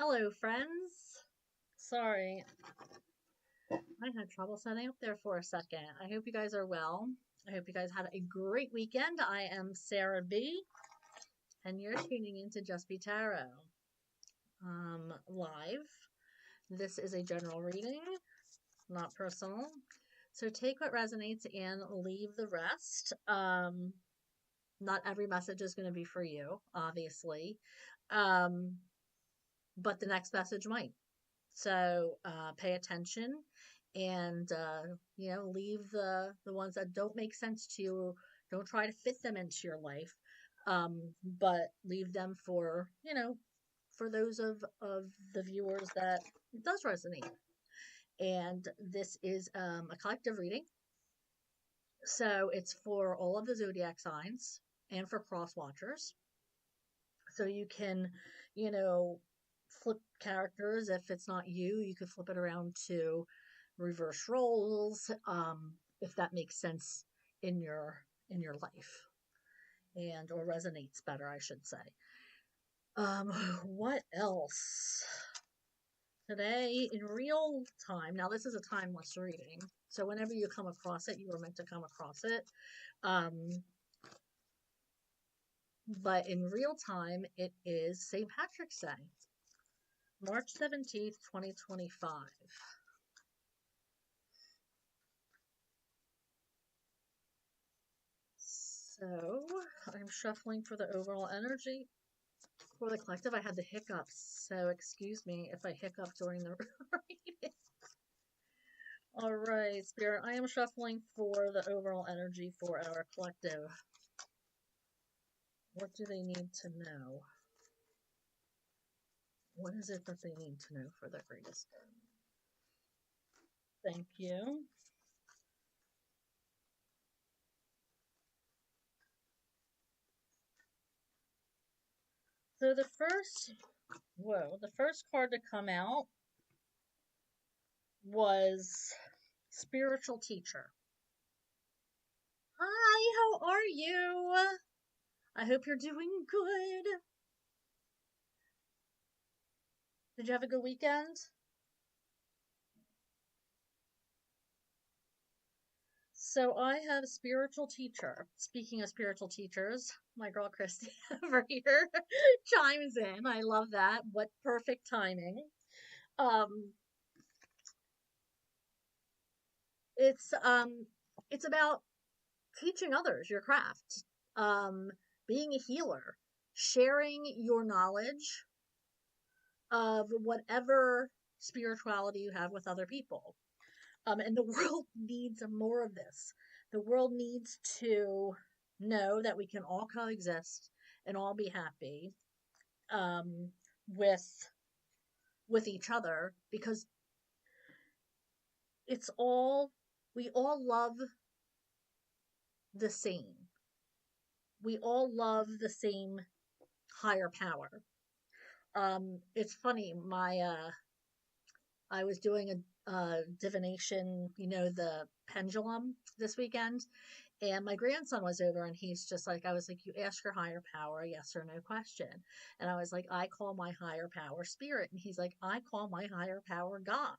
Hello, friends. Sorry, I had trouble setting up there for a second. I hope you guys are well. I hope you guys had a great weekend. I am Sarah B, and you're tuning into Just Be Tarot live. This is a general reading, not personal. So take what resonates and leave the rest. Not every message is going to be for you, obviously, but the next message might. So pay attention and leave the ones that don't make sense to you. Don't try to fit them into your life, but leave them for for those of the viewers that it does resonate. And this is a collective reading, so it's for all of the zodiac signs and for cross watchers. So you can, you know, flip characters. If it's not you, you could flip it around to reverse roles, if that makes sense in your life and or resonates better, I should say. What else? Today in real time. Now this is a timeless reading, so whenever you come across it, you were meant to come across it. But in real time, it is St. Patrick's Day, March 17th, 2025. So I'm shuffling for the overall energy for the collective. I had the hiccups, so excuse me if I hiccup during the reading. All right, Spirit, I am shuffling for the overall energy for our collective. What do they need to know? What is it that they need to know for their greatest good? Thank you. So the first card to come out was Spiritual Teacher. Hi, how are you? I hope you're doing good. Did you have a good weekend? So I have a spiritual teacher. Speaking of spiritual teachers, my girl Christy over here chimes in. I love that. What perfect timing. Um, it's um, it's about teaching others your craft, um, being a healer, sharing your knowledge of whatever spirituality you have with other people. And the world needs more of this. The world needs to know that we can all coexist and all be happy, um, with each other, because it's all we all love the same. We all love the same higher power. It's funny. I was doing a divination, the pendulum this weekend, and my grandson was over, and he's just like, I was like, you ask your higher power, yes or no question. And I was like, I call my higher power spirit. And he's like, I call my higher power God.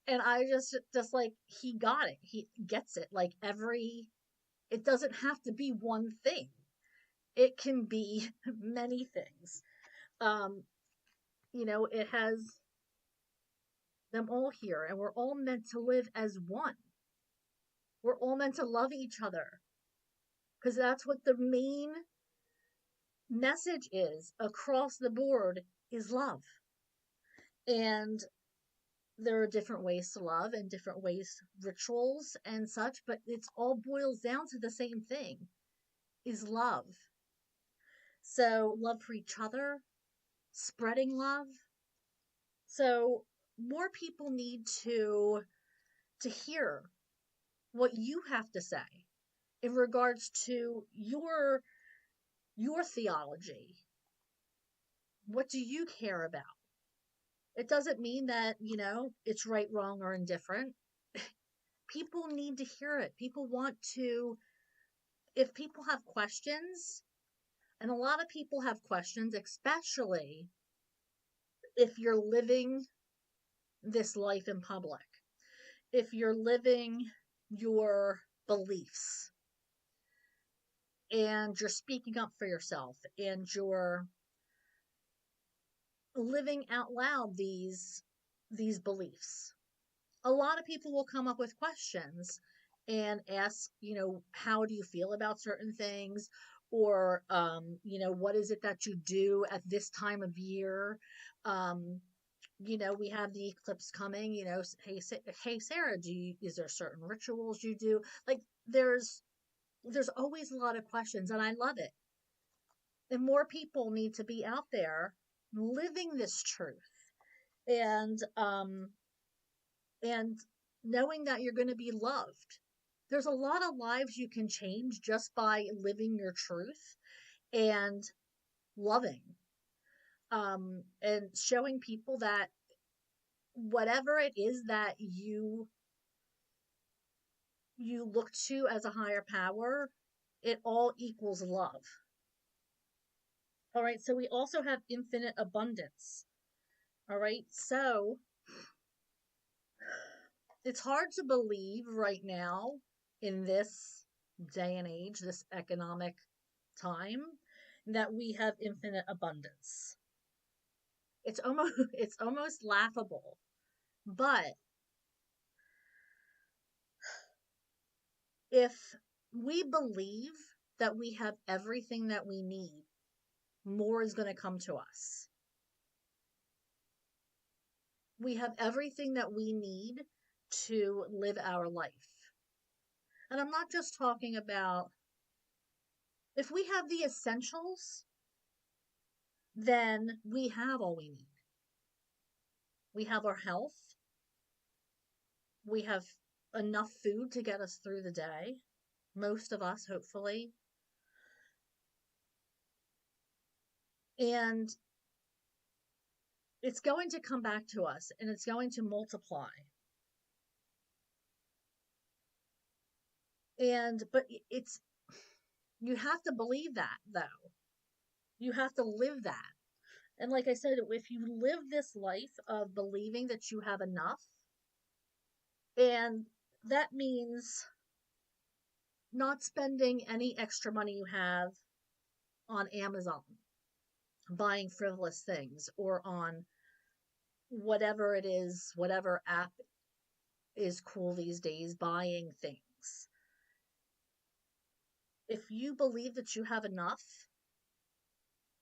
And I just like, he got it. He gets it. Like it doesn't have to be one thing. It can be many things. Um, it has them all here, and we're all meant to live as one. We're all meant to love each other, because that's what the main message is across the board, is love. And there are different ways to love and different ways, rituals and such, but it's all boils down to the same thing, is love. So love for each other, spreading love. So more people need to hear what you have to say in regards to your theology. What do you care about? It doesn't mean that, it's right, wrong, or indifferent. People need to hear it. People want to, if people have questions, and a lot of people have questions, especially if you're living this life in public, if you're living your beliefs and you're speaking up for yourself and you're living out loud these beliefs, a lot of people will come up with questions and ask, how do you feel about certain things? Or, what is it that you do at this time of year? Um, we have the eclipse coming, hey, hey, Sarah, is there certain rituals you do? Like, there's always a lot of questions, and I love it. And more people need to be out there living this truth, and and knowing that you're going to be loved. There's a lot of lives you can change just by living your truth and loving, and showing people that whatever it is that you look to as a higher power, it all equals love. All right, so we also have infinite abundance. All right, so it's hard to believe right now in this day and age, this economic time, that we have infinite abundance. It's almost laughable. But if we believe that we have everything that we need, more is going to come to us. We have everything that we need to live our life. And I'm not just talking about, if we have the essentials, then we have all we need. We have our health. We have enough food to get us through the day. Most of us, hopefully. And it's going to come back to us, and it's going to multiply. But you have to believe that, though. You have to live that. And like I said, if you live this life of believing that you have enough, and that means not spending any extra money you have on Amazon, buying frivolous things, or on whatever it is, whatever app is cool these days, buying things. If you believe that you have enough,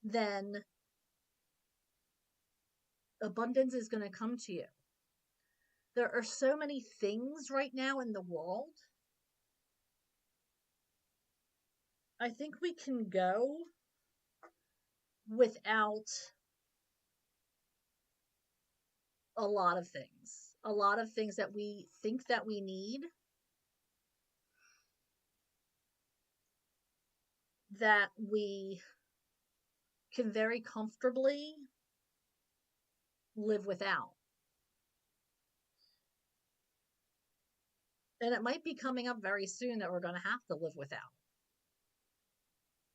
then abundance is going to come to you. There are so many things right now in the world. I think we can go without a lot of things. A lot of things that we think that we need, that we can very comfortably live without. And it might be coming up very soon that we're going to have to live without.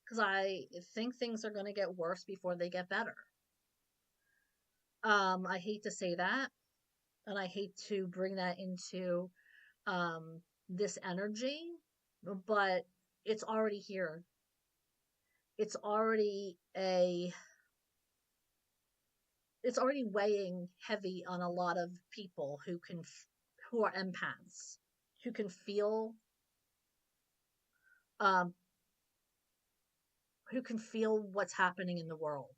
Because I think things are going to get worse before they get better. I hate to say that, and I hate to bring that into this energy, but it's already here. It's already weighing heavy on a lot of people who are empaths, who can feel um, what's happening in the world.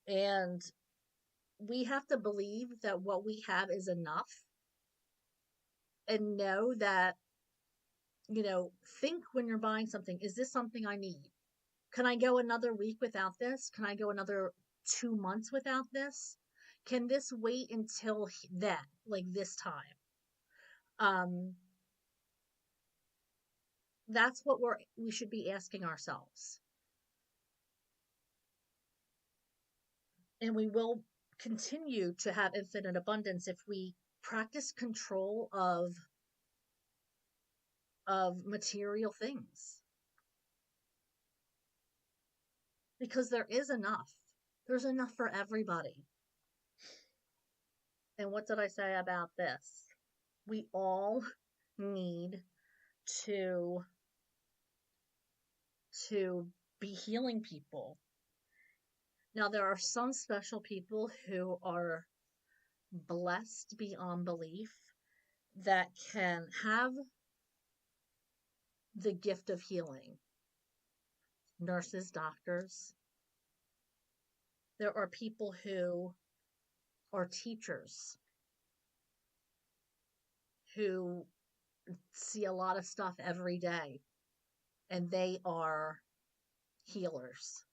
And we have to believe that what we have is enough, and know that, think when you're buying something, is this something I need? Can I go another week without this? Can I go another 2 months without this? Can this wait until then, like this time? That's what we should be asking ourselves. And we will continue to have infinite abundance if we practice control of material things. Because there is enough. There's enough for everybody. And what did I say about this? We all need to be healing people. Now, there are some special people who are blessed beyond belief that can have the gift of healing. Nurses, doctors. There are people who are teachers who see a lot of stuff every day, and they are healers.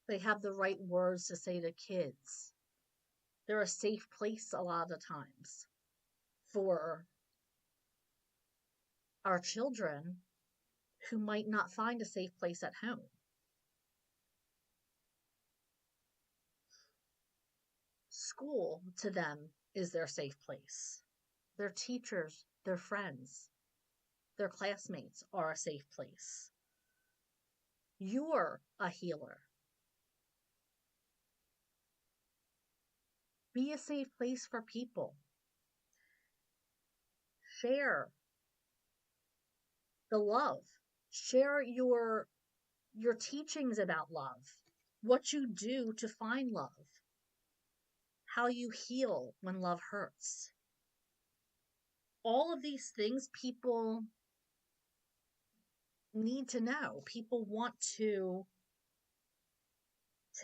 They have the right words to say to kids. They're a safe place a lot of the times for our children who might not find a safe place at home. School to them is their safe place. Their teachers, their friends, their classmates are a safe place. You're a healer. Be a safe place for people. Share the love. Share your teachings about love. What you do to find love. How you heal when love hurts. All of these things people need to know. People want to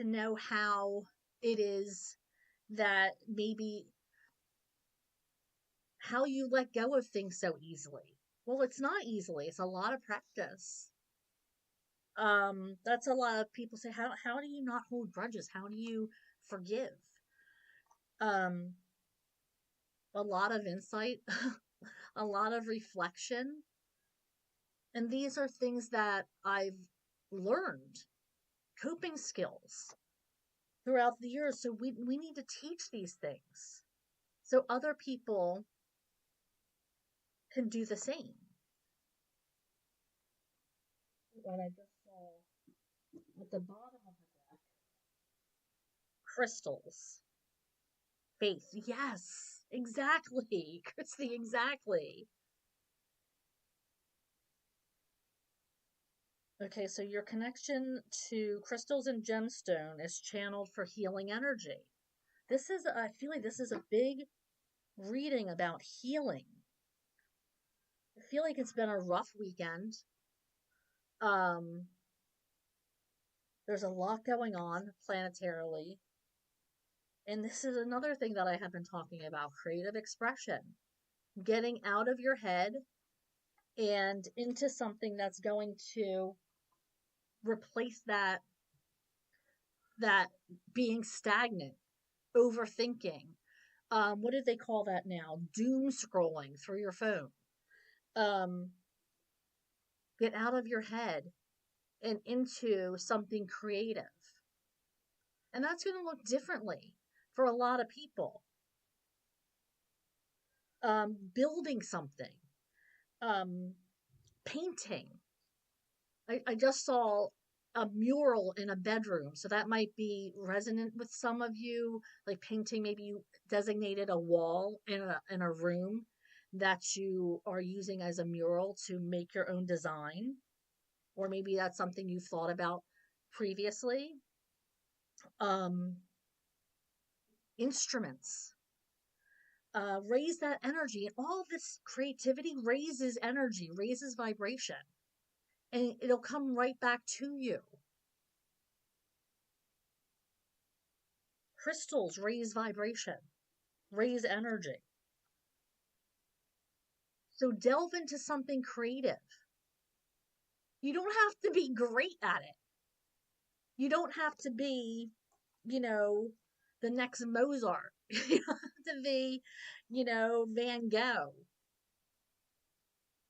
know how it is that maybe how you let go of things so easily. Well, it's not easily. It's a lot of practice. That's a lot of people say, how do you not hold grudges? How do you forgive? Um, a lot of insight, a lot of reflection. And these are things that I've learned, coping skills throughout the years. So we need to teach these things so other people can do the same. What I just saw at the bottom of the deck, crystals. Faith. Yes, exactly. Christy, exactly. Okay, so your connection to crystals and gemstone is channeled for healing energy. I feel like this is a big reading about healing. I feel like it's been a rough weekend. There's a lot going on planetarily. And this is another thing that I have been talking about, creative expression. Getting out of your head and into something that's going to replace that being stagnant, overthinking. What do they call that now? Doom scrolling through your phone. Um, get out of your head and into something creative. And that's going to look differently for a lot of people. Building something, painting. I just saw a mural in a bedroom, so that might be resonant with some of you. Like painting, maybe you designated a wall in a room that you are using as a mural to make your own design, or maybe that's something you've thought about previously. Instruments. Raise that energy, and all this creativity raises energy, raises vibration, and it'll come right back to you. Crystals raise vibration, raise energy. So delve into something creative. You don't have to be great at it. You don't have to be, the next Mozart. You don't have to be, Van Gogh.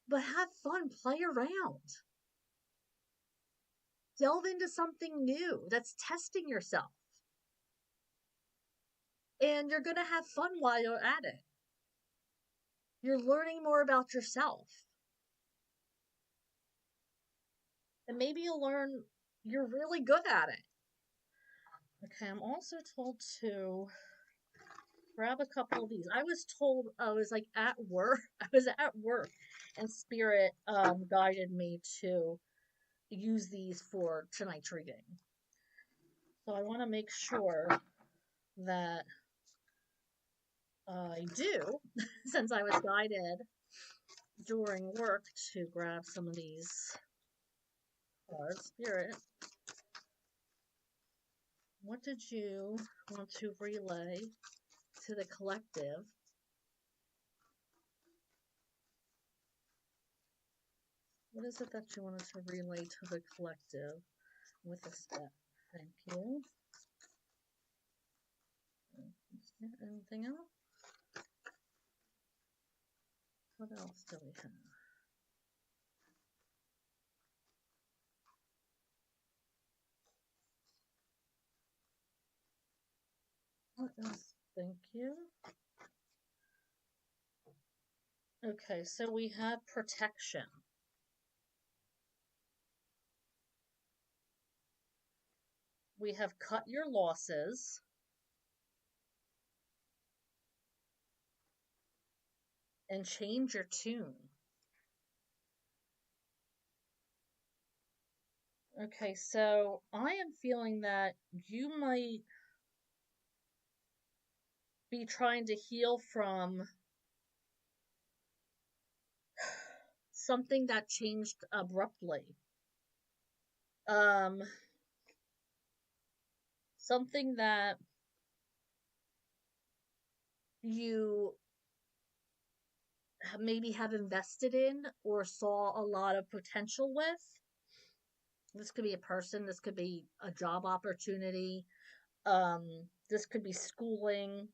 But have fun, play around. Delve into something new that's testing yourself. And you're going to have fun while you're at it. You're learning more about yourself. And maybe you'll learn you're really good at it. Okay, I'm also told to grab a couple of these. I was told I was like at work. I was at work, and Spirit guided me to use these for tonight's reading. So I want to make sure that I do, since I was guided during work to grab some of these cards. Spirit, what did you want to relay to the collective? What is it that you wanted to relay to the collective with this deck? Thank you. Anything else? What else do we have? What else? Thank you. Okay, so we have protection. We have cut your losses. And change your tune. Okay, so I am feeling that you might be trying to heal from something that changed abruptly. Something that you maybe have invested in or saw a lot of potential with. This could be a person, this could be a job opportunity, this could be schooling.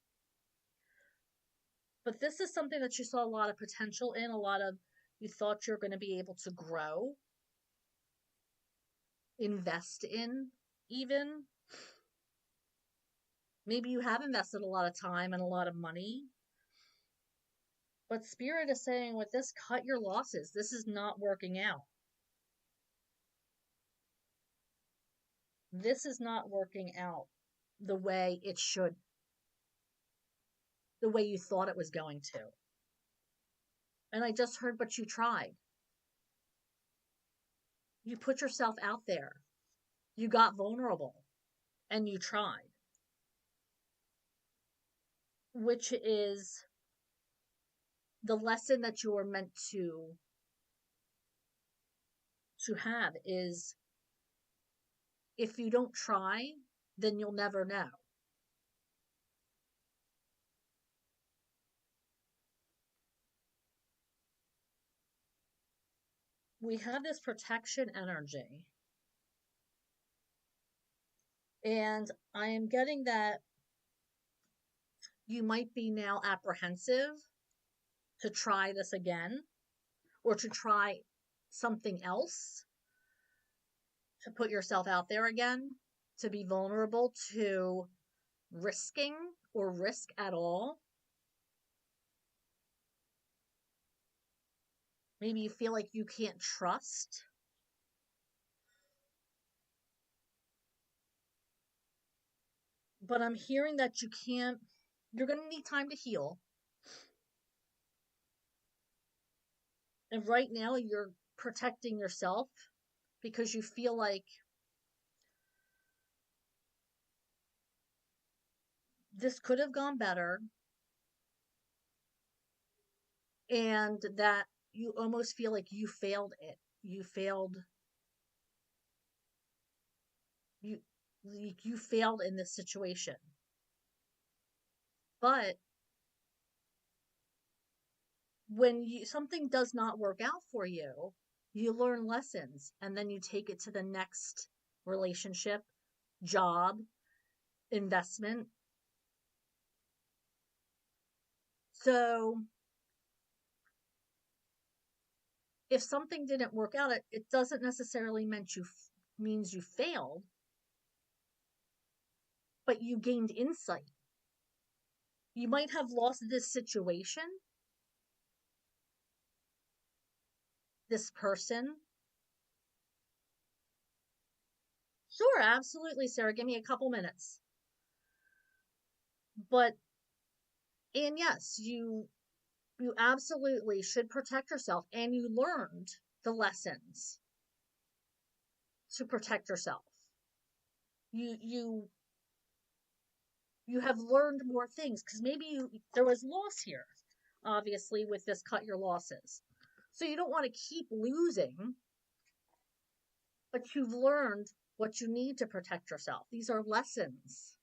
But this is something that you saw a lot of potential in, you thought you're going to be able to grow, invest in, even. Maybe you have invested a lot of time and a lot of money. But Spirit is saying with this, cut your losses. This is not working out. This is not working out the way it should, the way you thought it was going to. And I just heard, but you tried. You put yourself out there. You got vulnerable and you tried. Which is the lesson that you are meant to have is if you don't try, then you'll never know. We have this protection energy. And I am getting that you might be now apprehensive to try this again or to try something else, to put yourself out there again, to be vulnerable to risking or risk at all. Maybe you feel like you can't trust. But I'm hearing that you're going to need time to heal. And right now you're protecting yourself because you feel like this could have gone better. And that you almost feel like you failed it. You failed in this situation. But when something does not work out for you, you learn lessons and then you take it to the next relationship, job, investment. So if something didn't work out, it doesn't necessarily means you failed, but you gained insight. You might have lost this situation, this person, Sure, absolutely, Sarah. Give me a couple minutes. But, and yes, you absolutely should protect yourself, and you learned the lessons to protect yourself. You you you have learned more things because maybe there was loss here, obviously, with this cut your losses. So you don't want to keep losing, but you've learned what you need to protect yourself. These are lessons.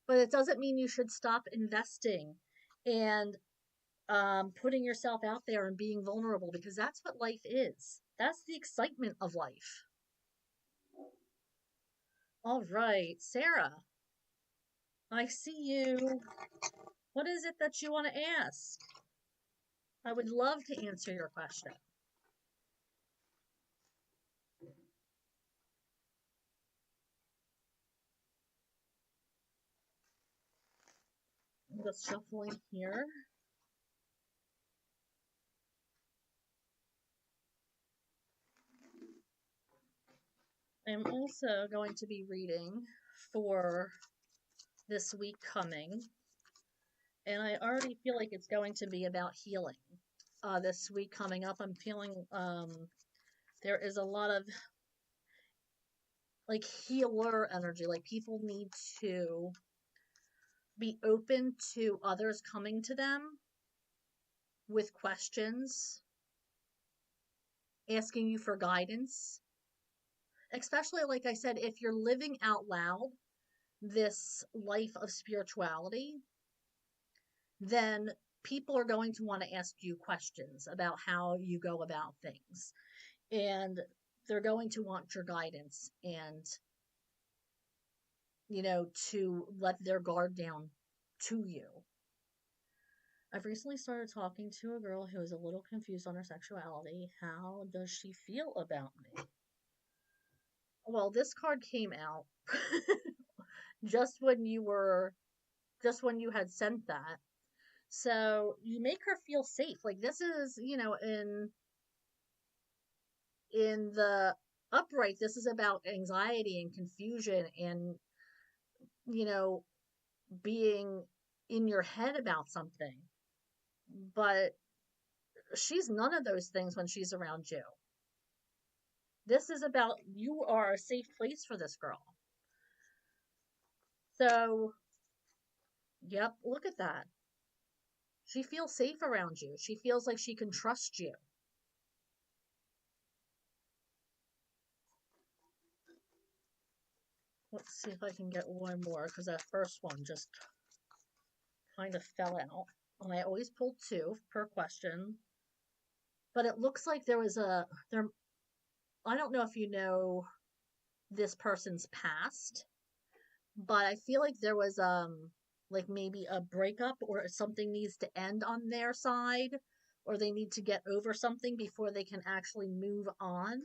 But it doesn't mean you should stop investing and putting yourself out there and being vulnerable, because that's what life is. That's the excitement of life. All right, Sarah, I see you. What is it that you want to ask? I would love to answer your question. I'm just shuffling here. I'm also going to be reading for this week coming, and I already feel like it's going to be about healing. This week coming up, I'm feeling there is a lot of like healer energy. Like people need to be open to others coming to them with questions, asking you for guidance. Especially, like I said, if you're living out loud this life of spirituality, then people are going to want to ask you questions about how you go about things. And they're going to want your guidance and, to let their guard down to you. I've recently started talking to a girl who is a little confused on her sexuality. How does she feel about me? Well, this card came out just when you were, just when you had sent that. So you make her feel safe. Like this is, in the upright, this is about anxiety and confusion and, you know, being in your head about something. But she's none of those things when she's around you. This is about you are a safe place for this girl. So, yep, look at that. She feels safe around you. She feels like she can trust you. Let's see if I can get one more because that first one just kind of fell out. And I always pull two per question. But it looks like there was there. I don't know if you know this person's past, but I feel like there was like maybe a breakup or something needs to end on their side, or they need to get over something before they can actually move on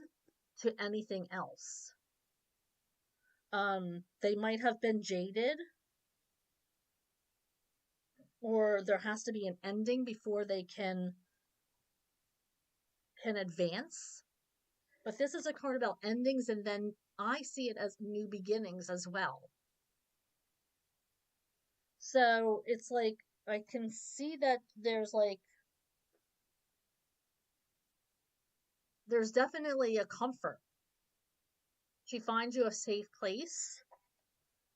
to anything else. They might have been jaded, or there has to be an ending before they can advance. But this is a card about endings, and then I see it as new beginnings as well. So it's like I can see that there's definitely a comfort. She finds you a safe place,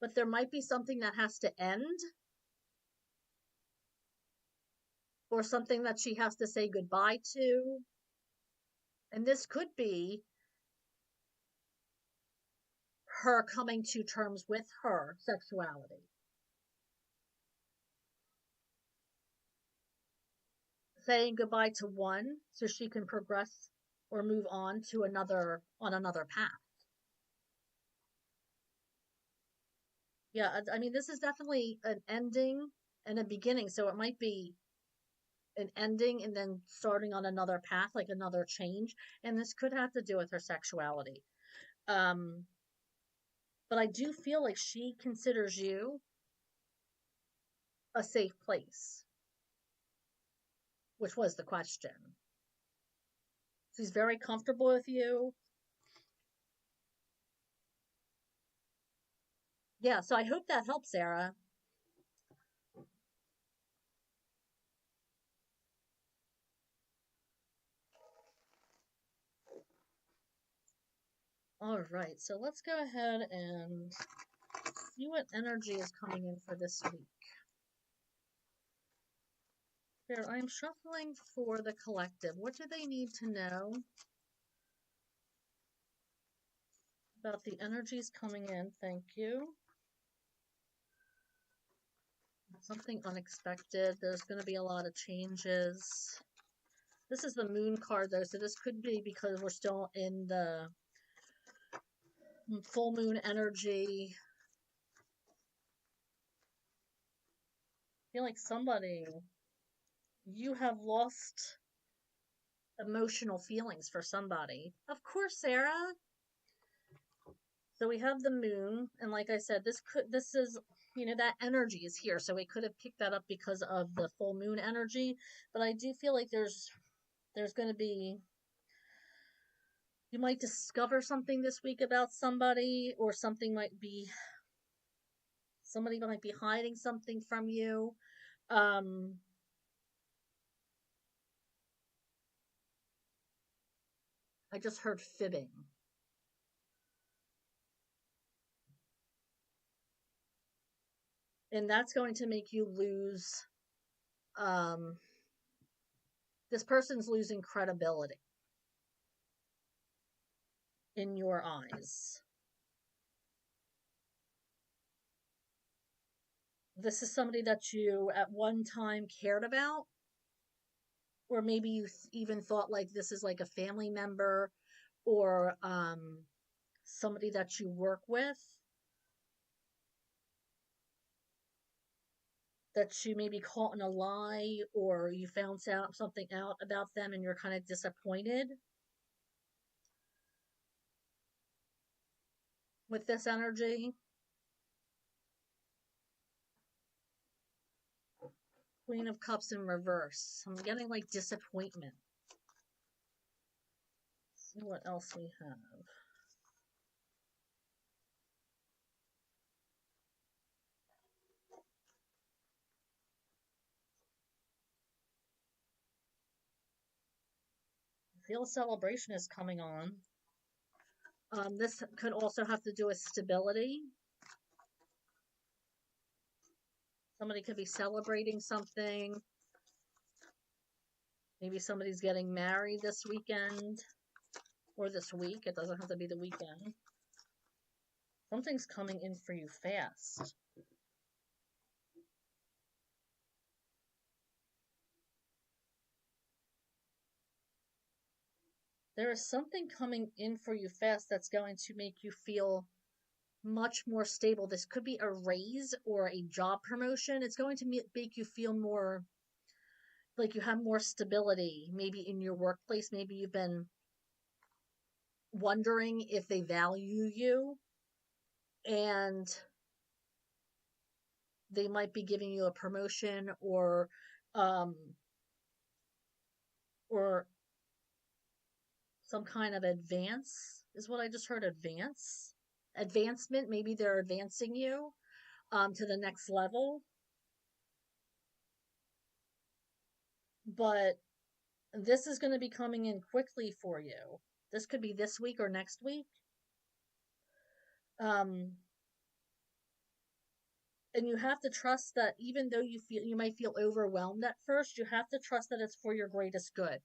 but there might be something that has to end, or something that she has to say goodbye to. And this could be her coming to terms with her sexuality, saying goodbye to one so she can progress or move on to another path. Yeah, I mean, this is definitely an ending and a beginning. So it might be an ending and then starting on another path, like another change. And this could have to do with her sexuality. Um, but I do feel like she considers you a safe place, which was the question. She's very comfortable with you. Yeah, so I hope that helps, Sarah. All right, so let's go ahead and see what energy is coming in for this week. Here, I'm shuffling for the collective. What do they need to know about the energies coming in? Thank you. Something unexpected. There's going to be a lot of changes. This is the moon card, though, so this could be because we're still in the full moon energy. I feel like you have lost emotional feelings for somebody. Of course, Sarah. So we have the moon, and like I said, this is, that energy is here. So we could have picked that up because of the full moon energy, but I do feel like there's going to be, you might discover something this week about somebody, or somebody might be hiding something from you. Um, I just heard fibbing. And that's going to make you lose, um, this person's losing credibility in your eyes. This is somebody that you at one time cared about, or maybe you even thought like this is like a family member, or somebody that you work with, that you maybe caught in a lie, or you found out something out about them and you're kind of disappointed with this energy. Queen of Cups in reverse. I'm getting like disappointment. Let's see what else we have. I feel a celebration is coming on. This could also have to do with stability. Somebody could be celebrating something. Maybe somebody's getting married this weekend or this week. It doesn't have to be the weekend. Something's coming in for you fast. There is something coming in for you fast that's going to make you feel much more stable. This could be a raise or a job promotion. It's going to make you feel more like you have more stability, maybe in your workplace. Maybe you've been wondering if they value you, and they might be giving you a promotion, um or some kind of advance, is what I just heard. Advancement. Maybe they're advancing you to the next level. But this is going to be coming in quickly for you. This could be this week or next week. Um, and you have to trust that even though you might feel overwhelmed at first, you have to trust that it's for your greatest good.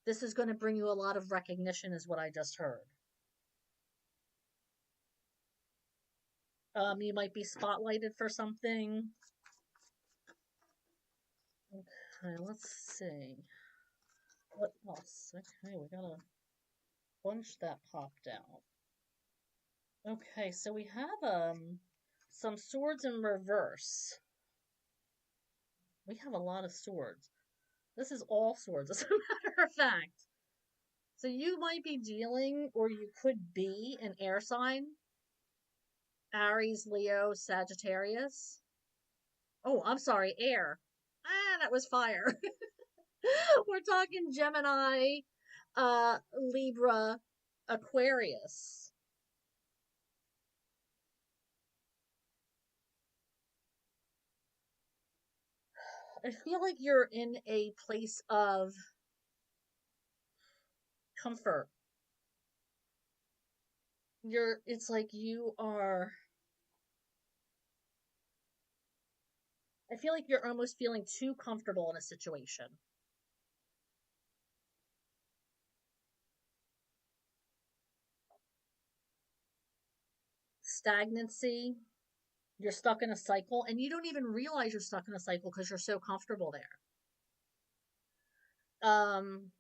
This is going to bring you a lot of recognition, is what I just heard. You might be spotlighted for something. Okay, let's see. What else? Okay, we got a bunch that popped out. Okay, so we have some swords in reverse. We have a lot of swords. This is all swords, as a matter of fact. So you might be dealing, or you could be, an air sign. Aries, Leo, Sagittarius. Oh, I'm sorry, air. That was fire. We're talking Gemini, Libra, Aquarius. I feel like you're in a place of comfort. It's like you are, I feel like you're almost feeling too comfortable in a situation. Stagnancy, you're stuck in a cycle and you don't even realize you're stuck in a cycle because you're so comfortable there. Um,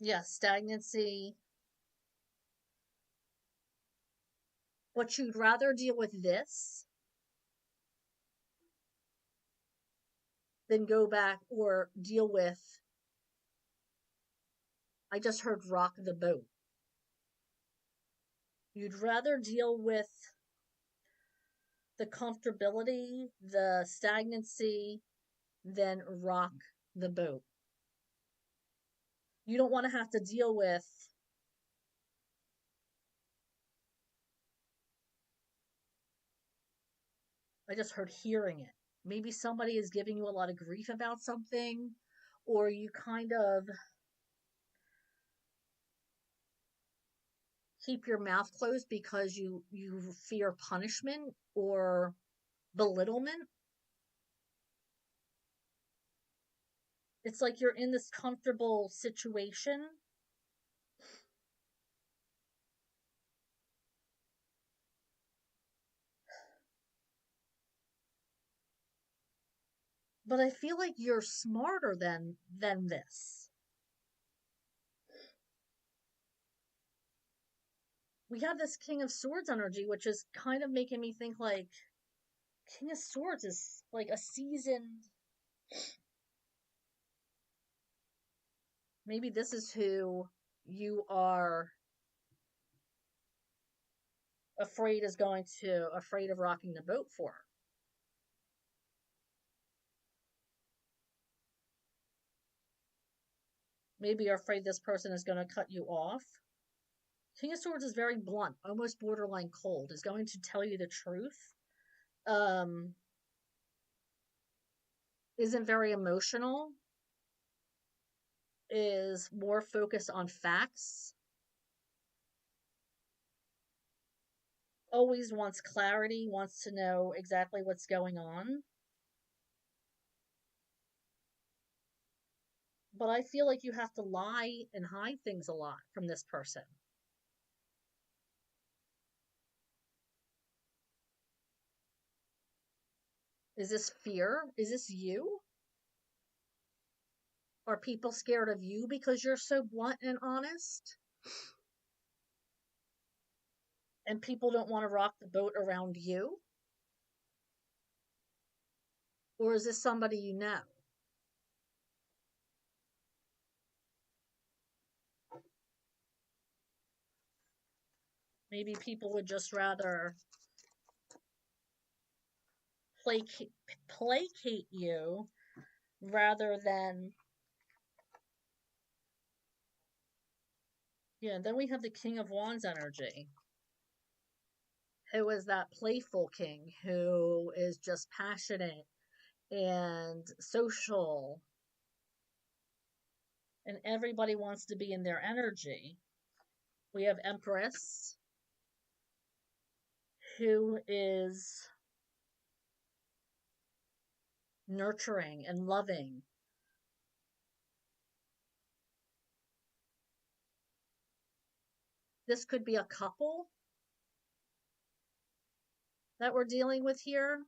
yeah, stagnancy. But you'd rather deal with this than go back or deal with, I just heard rock the boat. You'd rather deal with the comfortability, the stagnancy, than rock the boat. You don't want to have to deal with, I just heard hearing it. Maybe somebody is giving you a lot of grief about something, or you kind of keep your mouth closed because you fear punishment or belittlement. It's like you're in this comfortable situation, but I feel like you're smarter than this. We have this King of Swords energy, which is kind of making me think like King of Swords is like a seasoned. Maybe this is who you are afraid of rocking the boat for. Maybe you're afraid this person is going to cut you off. King of Swords is very blunt, almost borderline cold, is going to tell you the truth. Um, isn't very emotional, is more focused on facts, always wants clarity, wants to know exactly what's going on. But I feel like you have to lie and hide things a lot from this person. Is this fear? Is this you? Are people scared of you because you're so blunt and honest? And people don't want to rock the boat around you? Or is this somebody you know? Maybe people would just rather placate, placate you rather than. Yeah, then we have the King of Wands energy, who is that playful king who is just passionate and social, and everybody wants to be in their energy. We have Empress, who is nurturing and loving. This could be a couple that we're dealing with here.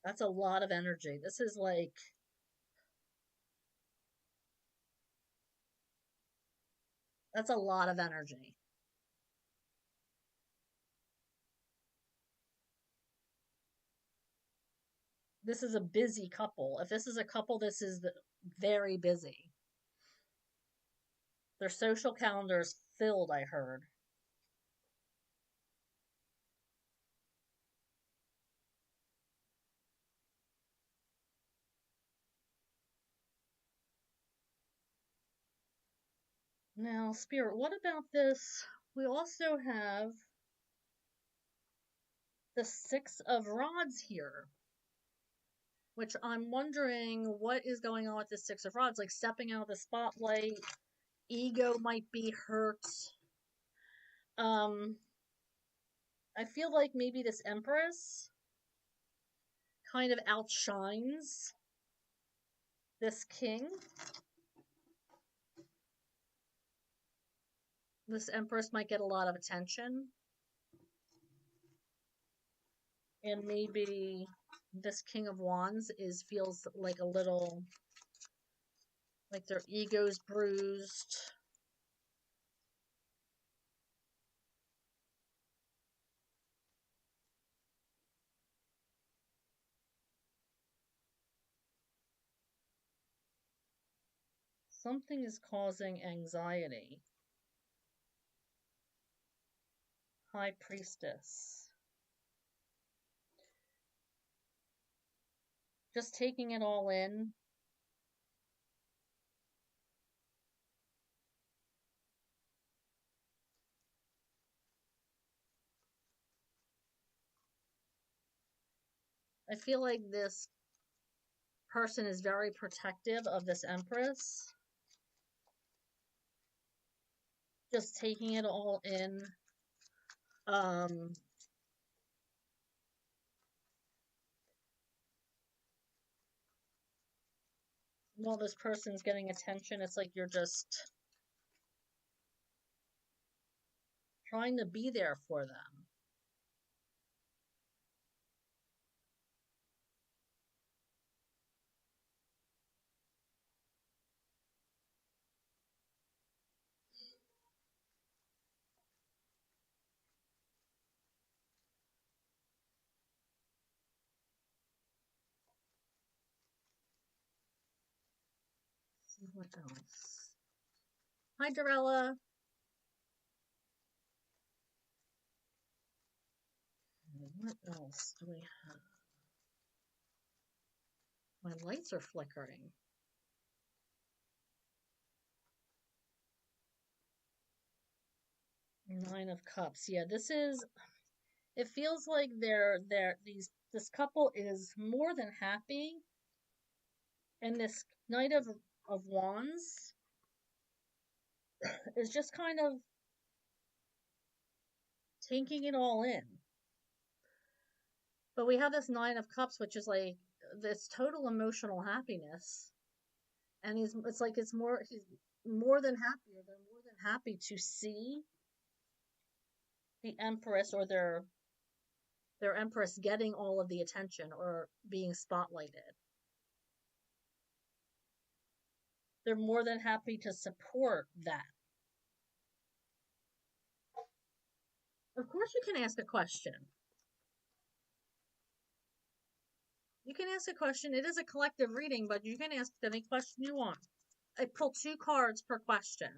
That's a lot of energy. This is like, that's a lot of energy. This is a busy couple. If this is a couple, this is very busy. Their social calendar is filled, I heard. Now, Spirit, what about this? We also have the Six of Rods here, which I'm wondering what is going on with the Six of Rods, like stepping out of the spotlight, ego might be hurt. I feel like maybe this Empress kind of outshines this King. This Empress might get a lot of attention. And maybe this King of Wands feels like a little, like their ego's bruised. Something is causing anxiety. High Priestess. Just taking it all in. I feel like this person is very protective of this Empress. Just taking it all in. While this person's getting attention, it's like you're just trying to be there for them. Let's see what else. Hi, Dorella. What else do we have? My lights are flickering. Nine of Cups. Yeah, it feels like this couple is more than happy. And this Knight of Wands is just kind of taking it all in. But we have this Nine of Cups, which is like this total emotional happiness. And he's more than happy, or they're more than happy to see the Empress or their Empress getting all of the attention or being spotlighted. They're more than happy to support that. Of course, you can ask a question. You can ask a question. It is a collective reading, but you can ask any question you want. I pull 2 cards per question.